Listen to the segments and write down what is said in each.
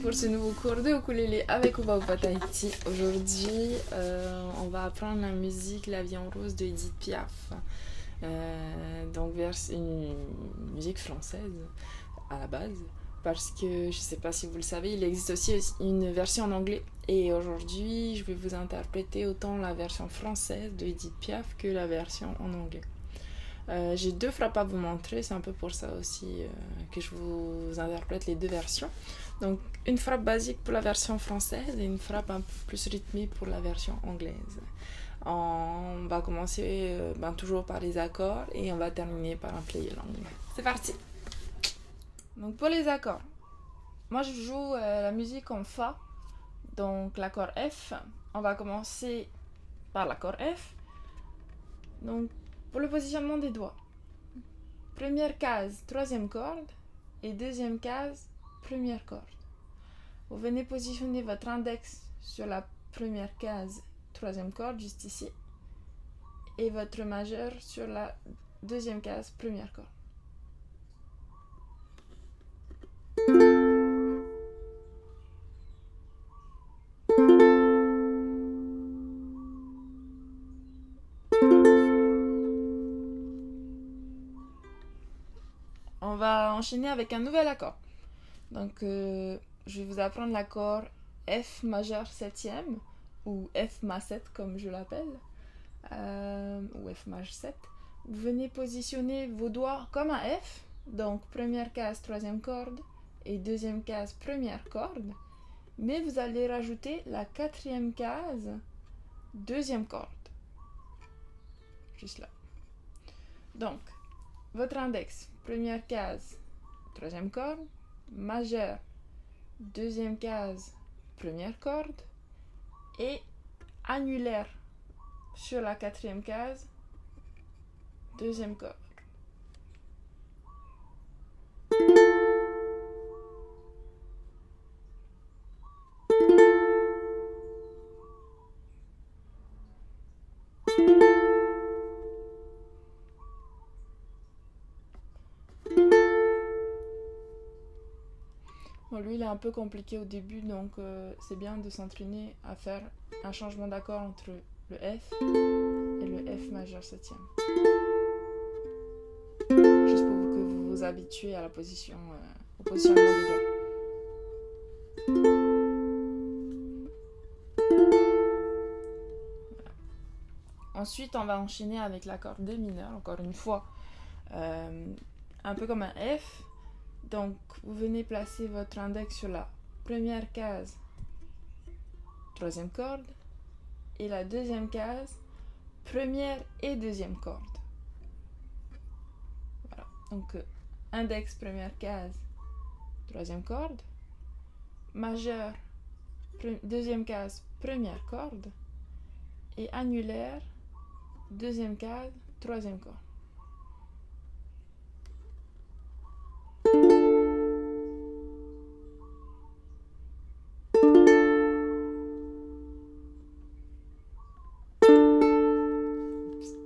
pour ce nouveau cours de ukulélé avec Ouba Ouba Tahiti. Aujourd'hui, on va apprendre la musique La vie en rose de Edith Piaf. Donc une musique française à la base, parce que je sais pas si vous le savez, il existe aussi une version en anglais. Et aujourd'hui, je vais vous interpréter autant la version française de Edith Piaf que la version en anglais. J'ai deux frappes à vous montrer, c'est un peu pour ça aussi que je vous interprète les deux versions. Donc une frappe basique pour la version française et une frappe un peu plus rythmée pour la version anglaise. On va commencer toujours par les accords et on va terminer par un play along. C'est parti. Donc pour les accords, moi je joue la musique en Fa, donc l'accord F. On va commencer par l'accord F. Donc pour le positionnement des doigts, première case, troisième corde, et deuxième case, première corde. Vous venez positionner votre index sur la première case, troisième corde, juste ici, et votre majeur sur la deuxième case, première corde. On va enchaîner avec un nouvel accord. Donc, je vais vous apprendre l'accord F majeur septième, ou F ma 7 comme je l'appelle, ou F maj 7. Vous venez positionner vos doigts comme un F, donc première case, troisième corde, et deuxième case, première corde, mais vous allez rajouter la quatrième case, deuxième corde. Juste là. Donc, votre index, première case, troisième corde, majeur, deuxième case, première corde, et annulaire sur la quatrième case, deuxième corde. Bon, lui il est un peu compliqué au début, donc c'est bien de s'entraîner à faire un changement d'accord entre le F et le F majeur septième. Juste pour que vous vous habituez à la position, au positionnement des doigts. Voilà. Ensuite, on va enchaîner avec l'accord D mineur, encore une fois, un peu comme un F. Donc, vous venez placer votre index sur la première case, troisième corde, et la deuxième case, première et deuxième corde. Voilà. Donc, index, première case, troisième corde, majeur, deuxième case, première corde, et annulaire, deuxième case, troisième corde.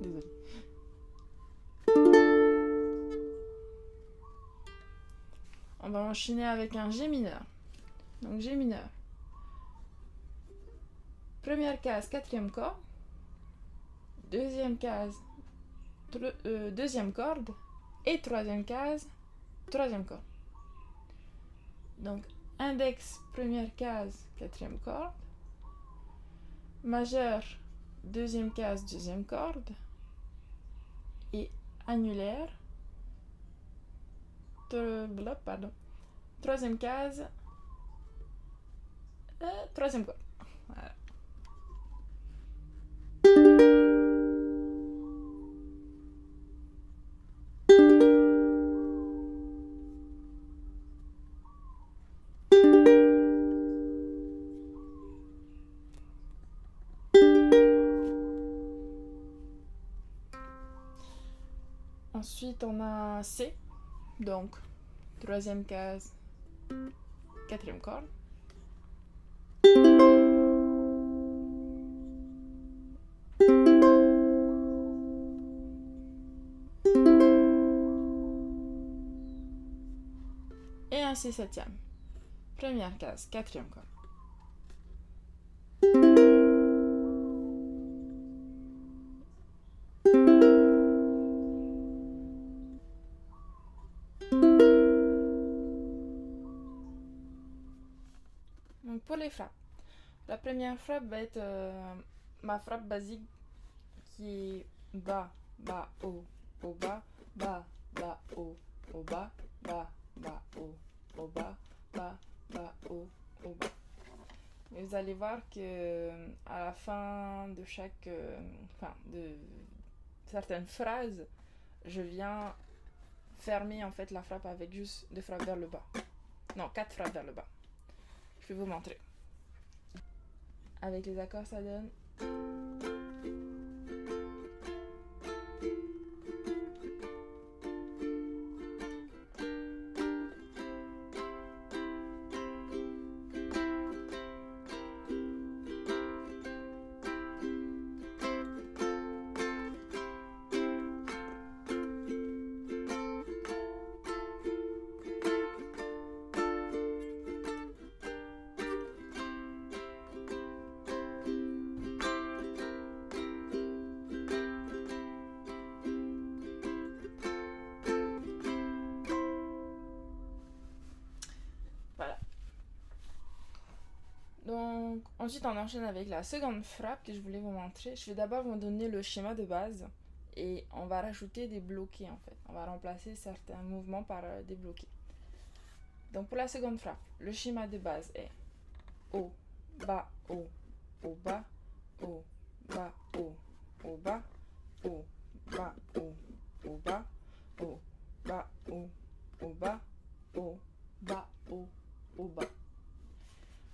Désolée. On va enchaîner avec un G mineur. Donc G mineur. Première case, quatrième corde. Deuxième case, deuxième corde. Et troisième case, troisième corde. Donc index, première case, quatrième corde. Majeur, deuxième case, deuxième corde. Et annulaire, troisième case, troisième corde. Voilà. Ensuite, on a C, donc troisième case, quatrième corde. Et un C septième. Première case, quatrième corde. Donc pour les frappes, la première frappe va être ma frappe basique qui est bas, bas, haut, bas, bas, bas, haut, bas, bas, bas, haut, bas, bas, bas, haut, bas. Mais vous allez voir que à la fin de chaque, de certaines phrases, je viens fermer en fait la frappe avec juste 2 frappes vers le bas. Non, 4 frappes vers le bas. Je vais vous montrer. Avec les accords, ça donne. Donc, ensuite, on enchaîne avec la seconde frappe que je voulais vous montrer. Je vais d'abord vous donner le schéma de base et on va rajouter des bloqués en fait. On va remplacer certains mouvements par des bloqués. Donc, pour la seconde frappe, le schéma de base est haut, bas, haut, bas, haut, bas, haut, bas, haut, bas, haut, bas, haut, bas, haut, bas, haut, bas, haut, bas.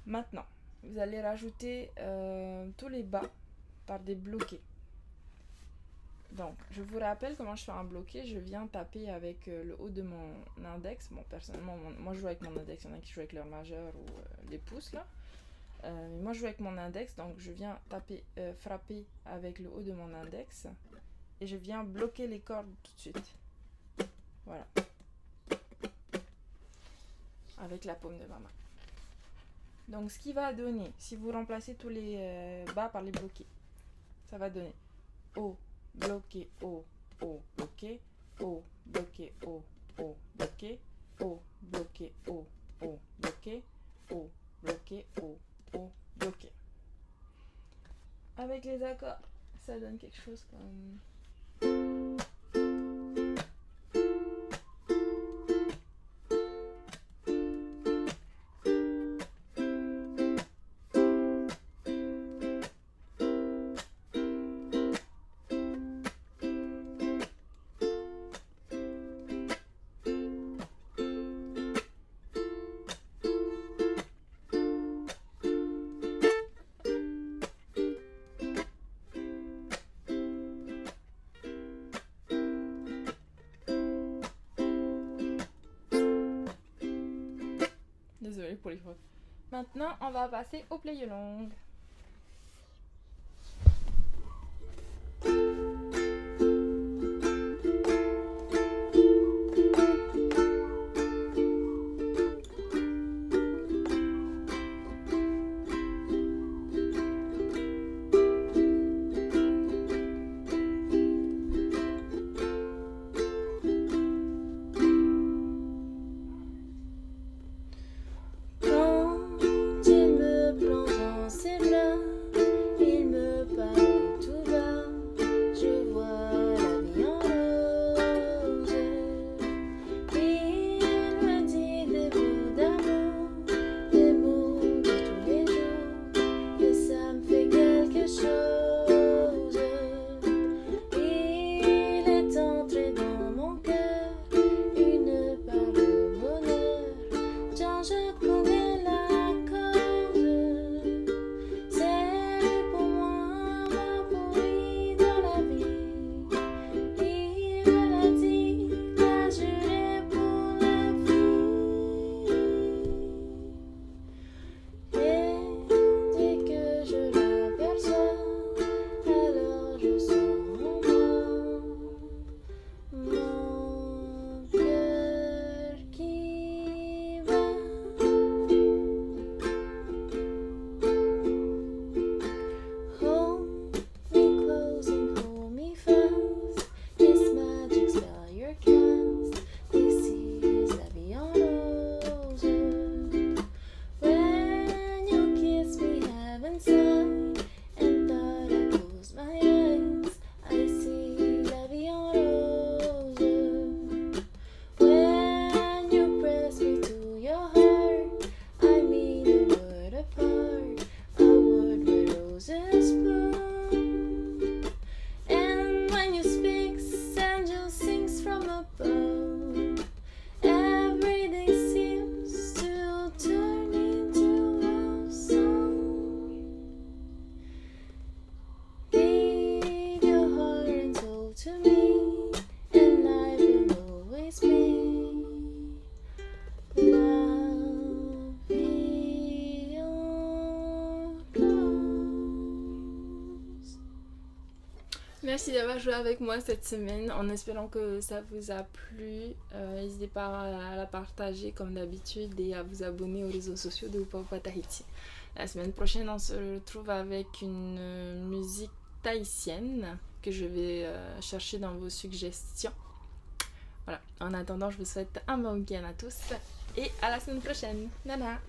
Maintenant, vous allez rajouter tous les bas par des bloqués. Donc, je vous rappelle comment je fais un bloqué. Je viens taper avec le haut de mon index. Bon, personnellement, moi je joue avec mon index. Il y en a qui jouent avec leur majeur ou les pouces là. Mais moi je joue avec mon index. Donc, je viens taper, frapper avec le haut de mon index. Et je viens bloquer les cordes tout de suite. Voilà. Avec la paume de ma main. Donc, ce qui va donner, si vous remplacez tous les bas par les bloqués, ça va donner haut, bloqué, haut, bloqué, haut, bloqué, haut, bloqué, haut, bloqué, haut, bloqué, haut, bloqué, haut, bloqué. Avec les accords, ça donne quelque chose comme... Désolée pour les fautes. Maintenant, on va passer au play-along. Quand il me plonge en ses Merci d'avoir joué avec moi cette semaine en espérant que ça vous a plu. N'hésitez pas à la partager comme d'habitude et à vous abonner aux réseaux sociaux de Houpa Houpa Tahiti. La semaine prochaine, on se retrouve avec une musique tahitienne que je vais chercher dans vos suggestions. Voilà. En attendant, je vous souhaite un bon week-end à tous et à la semaine prochaine. Nana!